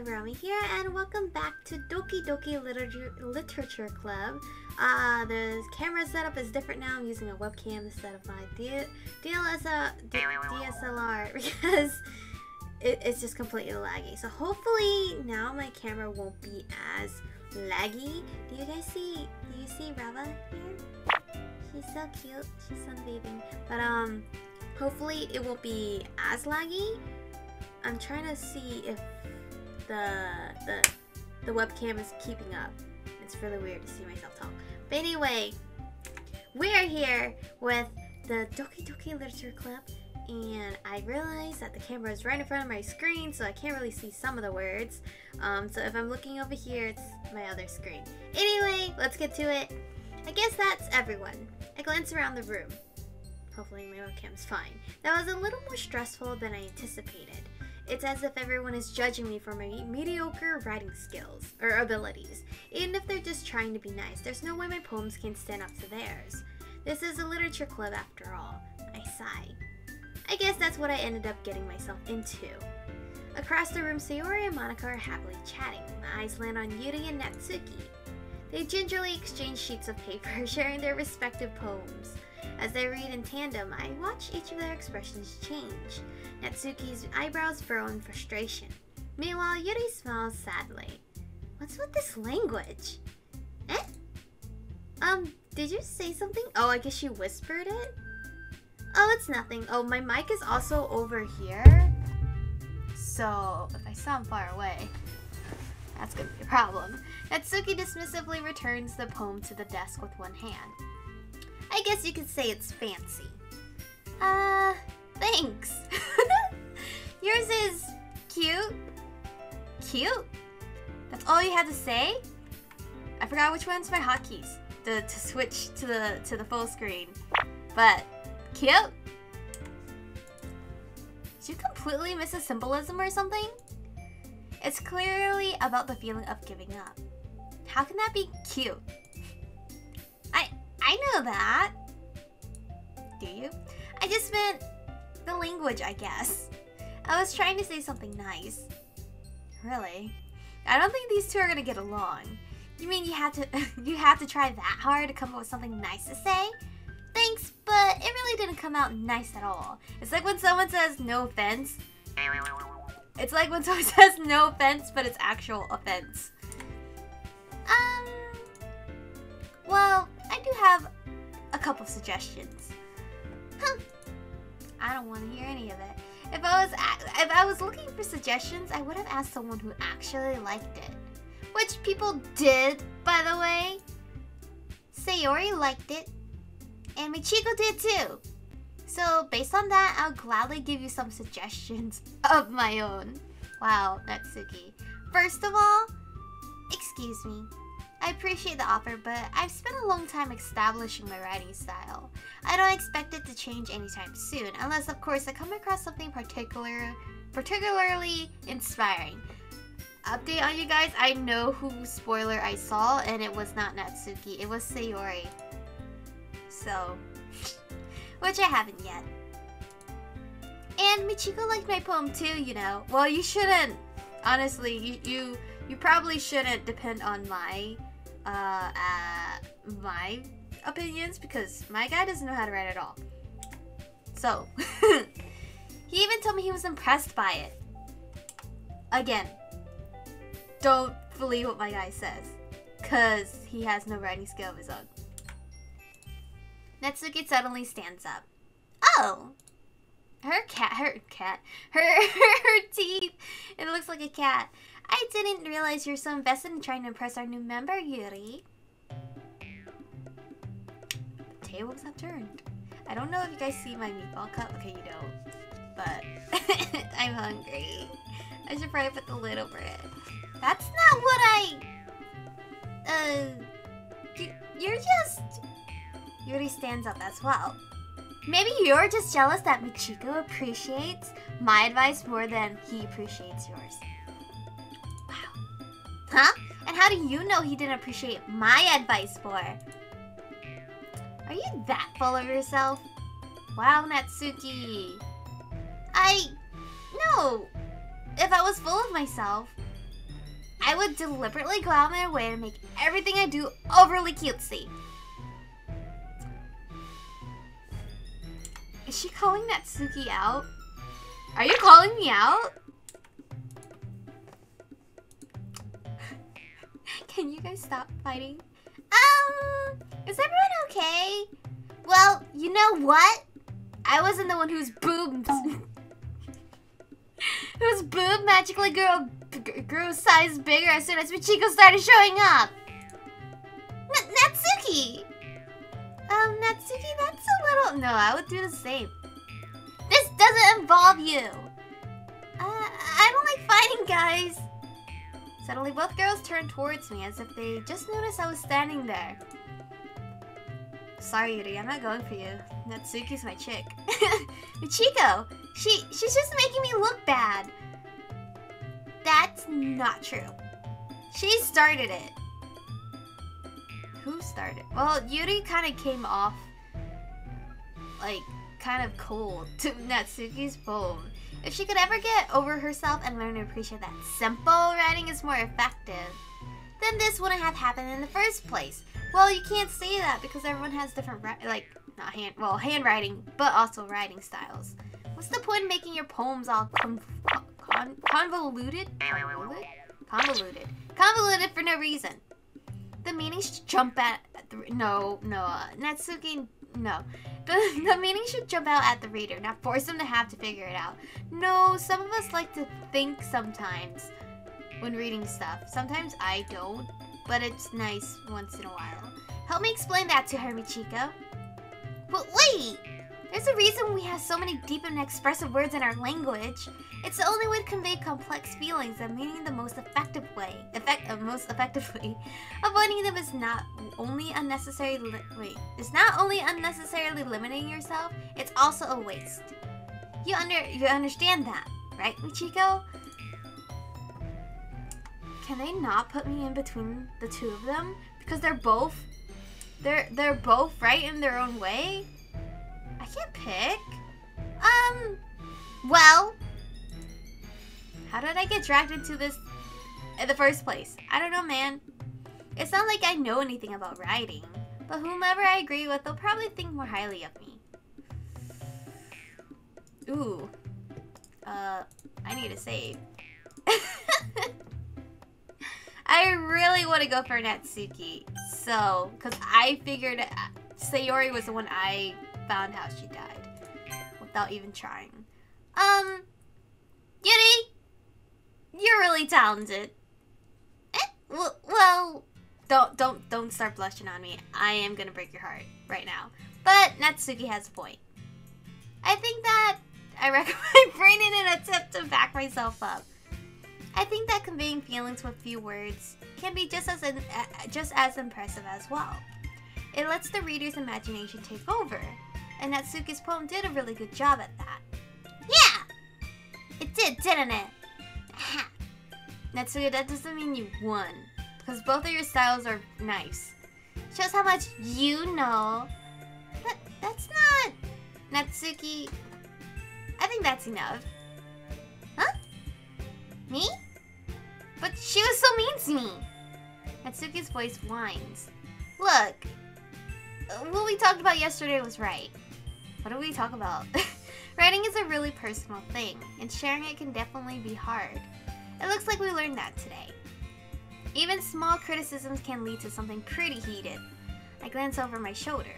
Aromie here, and welcome back to Doki Doki Literature Club. The camera setup is different now. I'm using a webcam instead of my DSLR because it's just completely laggy. So hopefully now my camera won't be as laggy. Do you see Rava here? She's so cute. She's sunbathing. But hopefully it won't be as laggy. I'm trying to see if the webcam is keeping up. It's really weird to see myself talk. But anyway, we're here with the Doki Doki Literature Club, and I realized that the camera is right in front of my screen, so I can't really see some of the words. So if I'm looking over here, it's my other screen. Anyway, let's get to it. I guess that's everyone. I glance around the room. Hopefully my webcam's fine. That was a little more stressful than I anticipated. It's as if everyone is judging me for my mediocre writing skills or abilities. Even if they're just trying to be nice, there's no way my poems can stand up to theirs. This is a literature club after all. I sigh. I guess that's what I ended up getting myself into. Across the room, Sayori and Monica are happily chatting. My eyes land on Yuri and Natsuki. They gingerly exchange sheets of paper, sharing their respective poems. As they read in tandem, I watch each of their expressions change. Natsuki's eyebrows furrow in frustration. Meanwhile, Yuri smiles sadly. What's with this language? Eh? Did you say something? Oh, I guess you whispered it? Oh, it's nothing. Oh, my mic is also over here. So, if I sound far away, that's gonna be a problem. Natsuki dismissively returns the poem to the desk with one hand. I guess you could say it's fancy. Thanks. Yours is cute. Cute? That's all you had to say? I forgot which one's my hotkeys to switch to the full screen. But cute? Did you completely miss a symbolism or something? It's clearly about the feeling of giving up. How can that be cute? I know that. Do you? I just meant the language, I guess. I was trying to say something nice. Really? I don't think these two are gonna get along. You mean you have to try that hard to come up with something nice to say? Thanks, but it really didn't come out nice at all. It's like when someone says no offense. It's like when someone says no offense, but it's actual offense. Well, I do have a couple suggestions. I don't want to hear any of it. If I was looking for suggestions, I would have asked someone who actually liked it. Which people did, by the way. Sayori liked it. And Michiko did too. So based on that, I'll gladly give you some suggestions of my own. Wow, Natsuki. First of all, excuse me. I appreciate the offer, but I've spent a long time establishing my writing style. I don't expect it to change anytime soon, unless of course I come across something particularly inspiring. Update on you guys, I know whose spoiler I saw, and it was not Natsuki, it was Sayori. So, which I haven't yet. And Michiko liked my poem too, you know. Well, you shouldn't, honestly, you probably shouldn't depend on my opinions, because my guy doesn't know how to write at all. So, he even told me he was impressed by it. Again, don't believe what my guy says, because he has no writing skill of his own. Natsuki suddenly stands up. Oh! Her teeth. It looks like a cat. I didn't realize you're so invested in trying to impress our new member, Yuri. The tables have turned. I don't know if you guys see my meatball cup. Okay, you don't. But I'm hungry. I should probably put the lid over it. That's not what you're just... Yuri stands up as well. Maybe you're just jealous that Michiko appreciates my advice more than he appreciates yours. Wow. Huh? And how do you know he didn't appreciate my advice for? Are you that full of yourself? Wow, Natsuki. No. If I was full of myself, I would deliberately go out of my way to make everything I do overly cutesy. Is she calling Natsuki out? Are you calling me out? Can you guys stop fighting? Is everyone okay? Well, you know what? I wasn't the one whose boobs magically grew a size bigger as soon as Michiko started showing up. Natsuki! Natsuki, that's a little... No, I would do the same. This doesn't involve you. I don't like fighting, guys. Suddenly, both girls turned towards me as if they just noticed I was standing there. Sorry, Yuri, I'm not going for you. Natsuki's my chick. Michiko, she's just making me look bad. That's not true. She started it. Who started? Well, Yuri kind of came off like kind of cold to Natsuki's poem. If she could ever get over herself and learn to appreciate that simple writing is more effective, then this wouldn't have happened in the first place. Well, you can't say that because everyone has different, handwriting, but also writing styles. What's the point of making your poems all convoluted? Convoluted for no reason. The meaning should jump at the Natsuki, no. The meaning should jump out at the reader, not force them to have to figure it out. No, some of us like to think sometimes when reading stuff. Sometimes I don't, but it's nice once in a while. Help me explain that to her, Michiko. But wait! There's a reason we have so many deep and expressive words in our language. It's the only way to convey complex feelings and meaning the most effective way. Most effectively. Avoiding them is not only unnecessarily limiting yourself, it's also a waste. You understand that, right, Michiko? Can they not put me in between the two of them? Because they're both right in their own way? I can't pick. Well, how did I get dragged into this in the first place? I don't know, man. It's not like I know anything about writing, but whomever I agree with, they'll probably think more highly of me. Ooh. I need to save. I really want to go for Natsuki, so, because I figured Sayori was the one I found how she died, without even trying. Yuri! You're really talented. Well, don't start blushing on me. I am gonna break your heart right now. But Natsuki has a point. I think that I recommend brain in an attempt to back myself up. I think that conveying feelings with few words can be just as impressive as well. It lets the reader's imagination take over, and Natsuki's poem did a really good job at that. Yeah! It did, didn't it? Aha. Natsuki, that doesn't mean you won, because both of your styles are nice. Shows how much you know. That's not... Natsuki... I think that's enough. Huh? Me? But she was so mean to me. Natsuki's voice whines. Look, what we talked about yesterday was right. What did we talk about? Writing is a really personal thing, and sharing it can definitely be hard. It looks like we learned that today. Even small criticisms can lead to something pretty heated. I glance over my shoulder.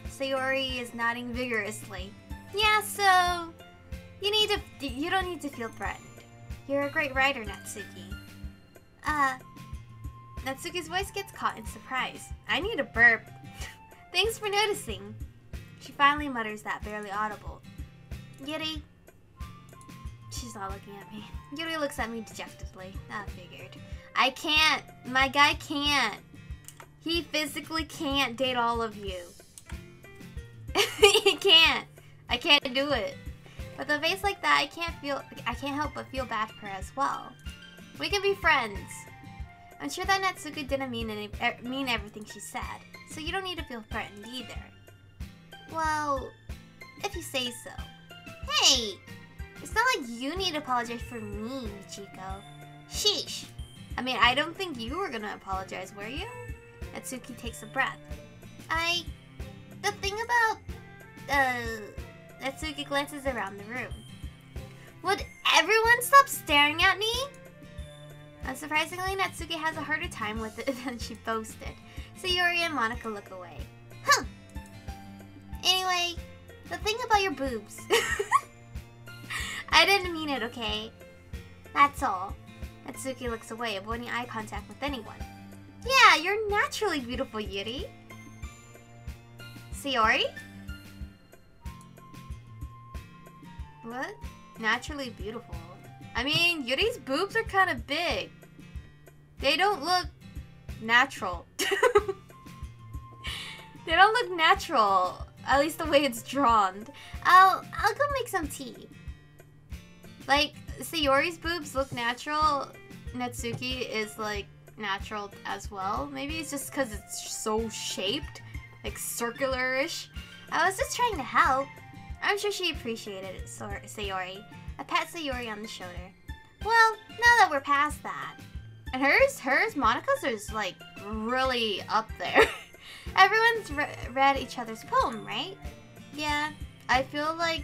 Sayori is nodding vigorously. Yeah, so... You don't need to feel threatened. You're a great writer, Natsuki. Natsuki's voice gets caught in surprise. I need a burp. Thanks for noticing. She finally mutters that, barely audible. Yuri. She's not looking at me. Yuri looks at me dejectedly. I figured. I can't. My guy can't. He physically can't date all of you. He can't. I can't do it. With a face like that, I can't help but feel bad for her as well. We can be friends. I'm sure that Natsuki didn't mean everything she said, so you don't need to feel threatened either. Well, if you say so. Hey! It's not like you need to apologize for me, Michiko. Sheesh. I mean, I don't think you were gonna apologize, were you? Natsuki takes a breath. The thing about, Natsuki glances around the room. Would everyone stop staring at me? Unsurprisingly, Natsuki has a harder time with it than she boasted. Sayori and Monica look away. Huh! Anyway, the thing about your boobs. I didn't mean it, okay? That's all. Natsuki looks away, avoiding eye contact with anyone. Yeah, you're naturally beautiful, Yuri. Sayori? What? Naturally beautiful? I mean, Yuri's boobs are kind of big. They don't look natural. They don't look natural. At least the way it's drawn. I'll go make some tea. Like, Sayori's boobs look natural. Natsuki is like natural as well. Maybe it's just because it's so shaped, like circular-ish. I was just trying to help. I'm sure she appreciated it, Sayori. I pat Sayori on the shoulder. Well, now that we're past that. And hers, Monica's is like really up there. Everyone's read each other's poem, right? Yeah, I feel like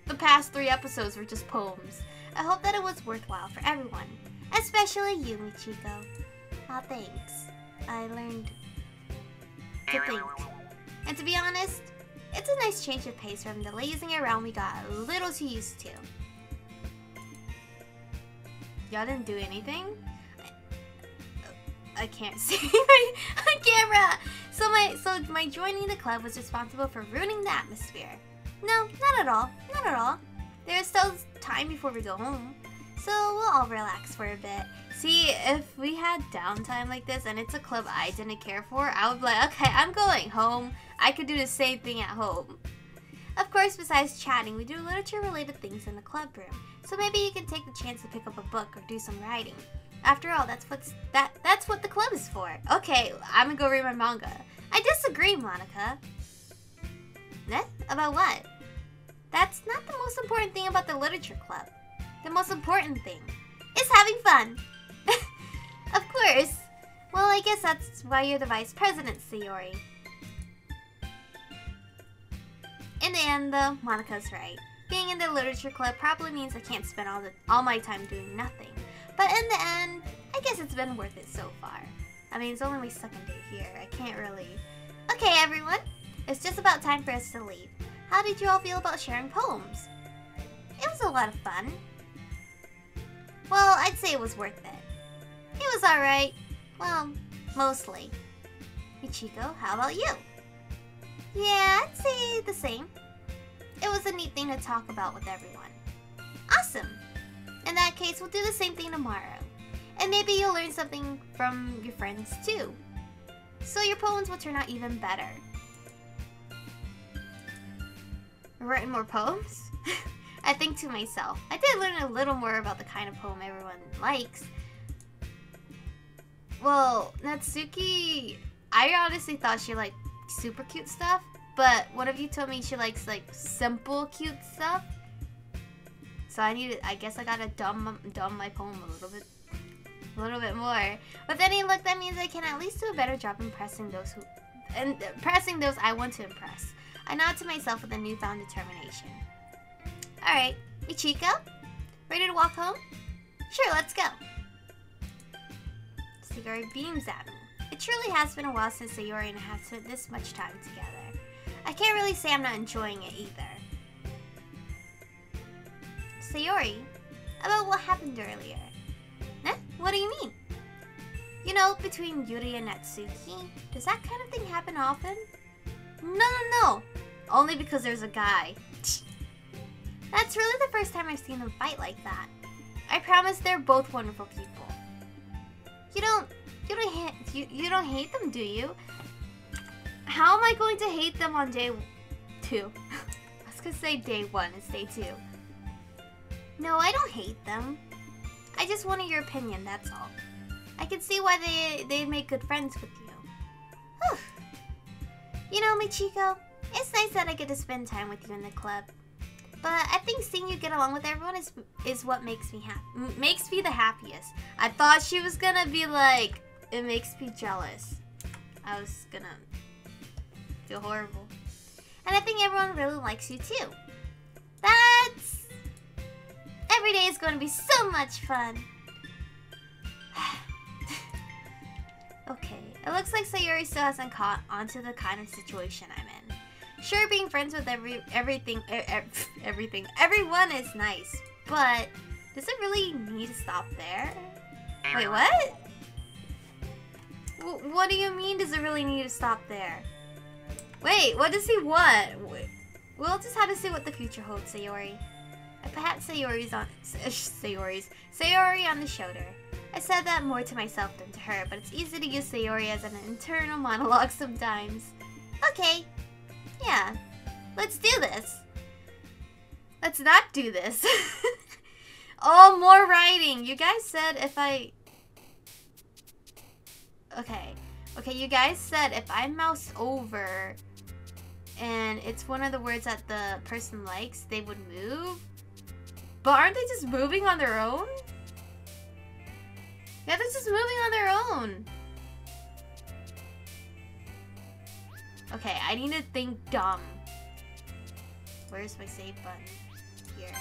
the past 3 episodes were just poems. I hope that it was worthwhile for everyone. Especially you, Michiko. Aw, thanks. I learned to think. And to be honest, it's a nice change of pace from the lazing around we got a little too used to. Y'all didn't do anything? I can't see my camera! So my joining the club was responsible for ruining the atmosphere. No, not at all. Not at all. There's still time before we go home. So we'll all relax for a bit. See, if we had downtime like this and it's a club I didn't care for, I would be like, okay, I'm going home. I could do the same thing at home. Of course, besides chatting, we do literature-related things in the club room. So maybe you can take the chance to pick up a book or do some writing. After all, that's what the club is for. Okay, I'm gonna go read my manga. I disagree, Monica. Eh? About what? That's not the most important thing about the literature club. The most important thing is having fun. Of course. Well, I guess that's why you're the vice president, Sayori. In the end, though, Monica's right. Being in the literature club probably means I can't spend all my time doing nothing. But in the end, I guess it's been worth it so far. I mean, it's only my second day here. I can't really... Okay, everyone. It's just about time for us to leave. How did you all feel about sharing poems? It was a lot of fun. Well, I'd say it was worth it. It was alright. Well, mostly. Michiko, how about you? Yeah, I'd say the same. It was a neat thing to talk about with everyone. Awesome! In that case, we'll do the same thing tomorrow. And maybe you'll learn something from your friends too. So your poems will turn out even better. Writing more poems? I think to myself, I did learn a little more about the kind of poem everyone likes. Well, Natsuki, I honestly thought she liked super cute stuff, but one of you told me she likes like simple cute stuff. So I guess I gotta dumb my poem a little bit more. With any luck, that means I can at least do a better job impressing those I want to impress. I nod to myself with a newfound determination. Alright, Michiko? Ready to walk home? Sure, let's go. Sayori beams at me. It truly has been a while since Sayori and I have spent this much time together. I can't really say I'm not enjoying it either. Sayori, about what happened earlier. Eh? What do you mean? You know, between Yuri and Natsuki, does that kind of thing happen often? No. Only because there's a guy. That's really the first time I've seen them fight like that. I promise they're both wonderful people. You don't hate them, do you? How am I going to hate them on day 2? I was gonna say day 1, it's day 2. No, I don't hate them. I just wanted your opinion, that's all. I can see why they'd make good friends with you. Whew. You know, Michiko, it's nice that I get to spend time with you in the club. But I think seeing you get along with everyone is what makes me the happiest. I thought she was gonna be like, it makes me jealous. I was gonna feel horrible. And I think everyone really likes you too. Every day is going to be so much fun. Okay, it looks like Sayori still hasn't caught onto the kind of situation I'm in. Sure, being friends with everyone is nice, but does it really need to stop there? Wait, what? What do you mean, does it really need to stop there? Wait, what does he want? We'll just have to see what the future holds, Sayori. I pat Sayori on the shoulder. I said that more to myself than to her, but it's easy to use Sayori as an internal monologue sometimes. Okay. Yeah. Let's do this. Let's not do this. Oh, more writing. You guys said if I... Okay. Okay, you guys said if I mouse over and it's one of the words that the person likes, they would move. But aren't they just moving on their own? Yeah, they're just moving on their own. Okay, I need to think dumb. Where's my save button? Here.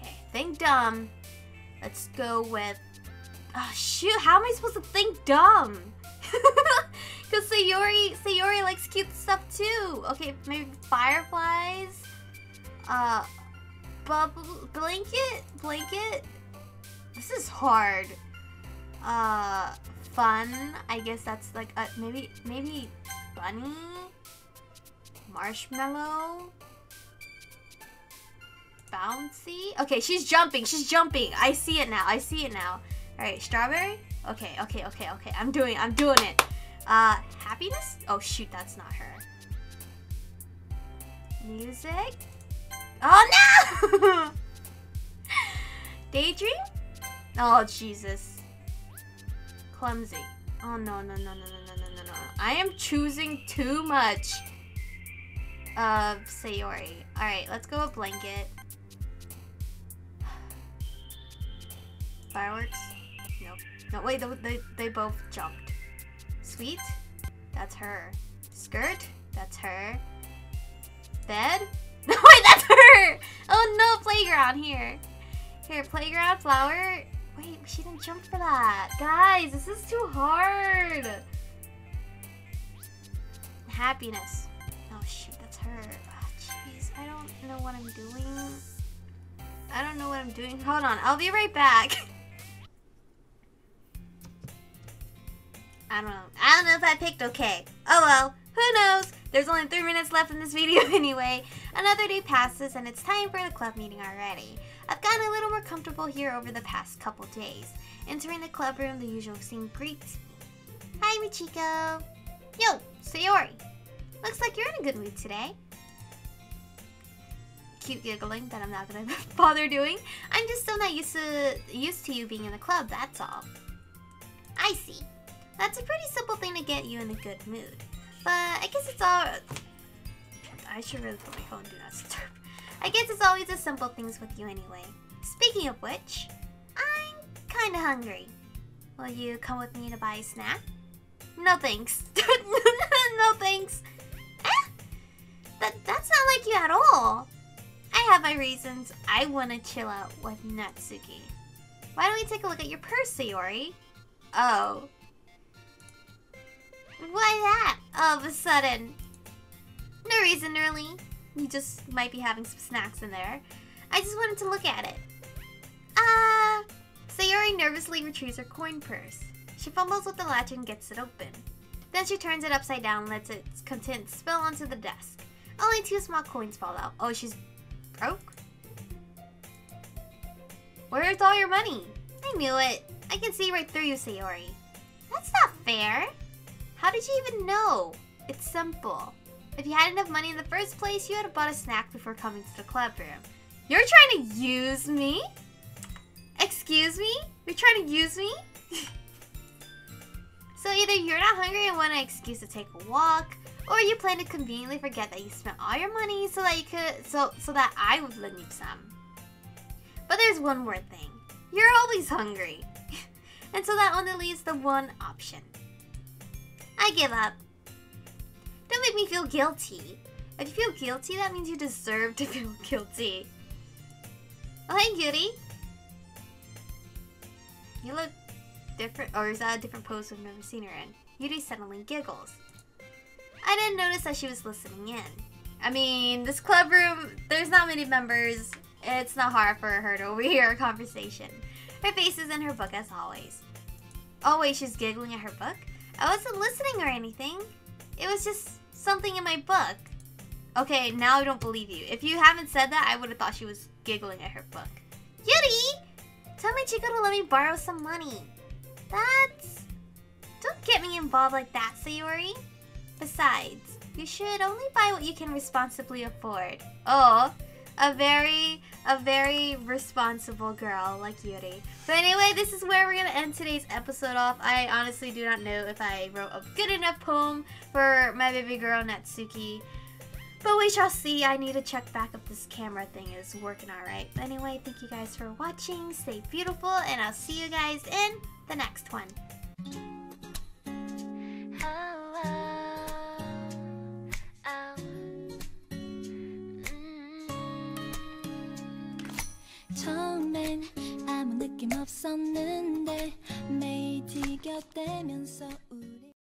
Okay, think dumb. Let's go with... Oh, shoot, how am I supposed to think dumb? Because Sayori likes cute stuff too. Okay, maybe fireflies. Blanket. This is hard. Fun. I guess that's like maybe bunny. Marshmallow. Bouncy. Okay, she's jumping. I see it now. All right, strawberry. Okay. I'm doing it. Happiness? Oh shoot, that's not her. Music? Oh no! Daydream? Oh Jesus. Clumsy. Oh no. I am choosing too much of Sayori. Alright, let's go with blanket. Fireworks? Nope. No, wait, they both jumped. Sweet? That's her. Skirt? That's her. Bed? No, wait, that's her! Oh no, playground, here. Here, playground, flower. Wait, she didn't jump for that. Guys, this is too hard. Happiness. Oh shoot, that's her. Oh jeez, I don't know what I'm doing. Hold on, I'll be right back. I don't know if I picked okay. Oh well, who knows? There's only 3 minutes left in this video anyway. Another day passes and it's time for the club meeting already. I've gotten a little more comfortable here over the past couple days. Entering the club room, the usual scene greets me. Hi, Michiko. Yo, Sayori. Looks like you're in a good mood today. Cute giggling that I'm not gonna bother doing. I'm just still not used to you being in the club, that's all. I see. That's a pretty simple thing to get you in a good mood. But I guess it's all... I should really put my phone do not disturb. I guess it's always the simple things with you anyway. Speaking of which, I'm kinda hungry. Will you come with me to buy a snack? No thanks. No thanks. That's not like you at all. I have my reasons. I want to chill out with Natsuki. Why don't we take a look at your purse, Sayori? Oh. Why that, all of a sudden? No reason, really. You just might be having some snacks in there. I just wanted to look at it. Sayori nervously retrieves her coin purse. She fumbles with the latch and gets it open. Then she turns it upside down and lets its contents spill onto the desk. Only 2 small coins fall out. Oh, she's broke? Where's all your money? I knew it. I can see right through you, Sayori. That's not fair. How did you even know? It's simple. If you had enough money in the first place, you would have bought a snack before coming to the club room. You're trying to use me? Excuse me? You're trying to use me? So either you're not hungry and want an excuse to take a walk, Or you plan to conveniently forget that you spent all your money so that you could so that I would lend you some. But there's one more thing. You're always hungry. And so that only leaves the one option. I give up. Don't make me feel guilty. If you feel guilty, that means you deserve to feel guilty. Oh, hey, Yuri. You look different, or is that a different pose we've never seen her in? Yuri suddenly giggles. I didn't notice that she was listening in. I mean, this club room, there's not many members. It's not hard for her to overhear a conversation. Her face is in her book as always. Oh wait, she's giggling at her book? I wasn't listening or anything. It was just something in my book. Okay, now I don't believe you. If you haven't said that, I would have thought she was giggling at her book. Yuri! Tell my Chico to let me borrow some money. Don't get me involved like that, Sayori. Besides, you should only buy what you can responsibly afford. Oh, a very responsible girl like Yuri. But anyway, this is where we're going to end today's episode off. I honestly do not know if I wrote a good enough poem for my baby girl, Natsuki. But we shall see. I need to check back if this camera thing is working alright. But anyway, thank you guys for watching. Stay beautiful, and I'll see you guys in the next one.